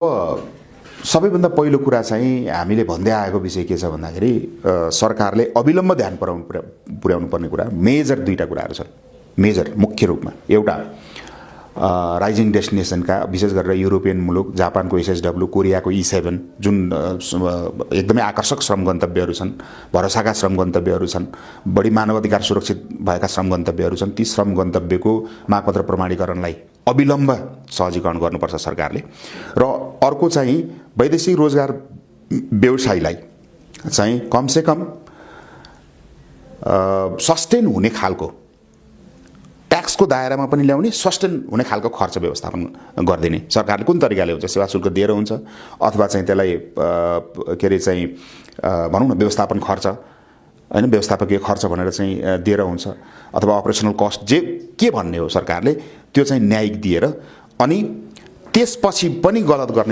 सबैभन्दा पहिलो कुरा चाहिँ हामीले भन्दै आएको विषय के छ भन्दाखेरि सरकारले अविलम्ब ध्यान पुर्याउनु पर्ने कुरा मेजर दुईटा कुराहरू छन्। मेजर मुख्य रूपमा एउटा राइजिङ डेस्टिनेसनका विशेष गरेर युरोपियन मुलुक, जापानको एसएसडब्ल्यू, कोरियाको E7 जुन एकदमै आकर्षक श्रम गन्तव्यहरू छन्, भरोसाका श्रम गन्तव्यहरू छन्, बढी मानवाधिकार सुरक्षित भएका श्रम गन्तव्यहरू छन्, ती श्रम गन्तव्यको मागपत्र प्रमाणीकरणलाई अविलम्ब सहजीकरण गर्नुपर्छ सरकारले। र अर्को चाहिँ वैदेशिक रोजगार व्यवसायलाई चाहिँ कमसेकम सस्टेन हुने खालको ट्याक्सको दायरामा पनि ल्याउने, सस्टेन हुने खालको खर्च व्यवस्थापन गरिदिने। सरकारले कुन तरिकाले हुन्छ, सेवा शुल्क दिएर हुन्छ अथवा चाहिँ त्यसलाई के अरे चाहिँ भनौँ न व्यवस्थापन खर्च हैन, व्यवस्थापकीय खर्च भनेर चाहिँ दिएर हुन्छ अथवा अपरेसनल कस्ट जे के भन्ने हो सरकारले त्यो चाहिँ न्यायिक दिएर अनि त्यसपछि पनि गलत गर्ने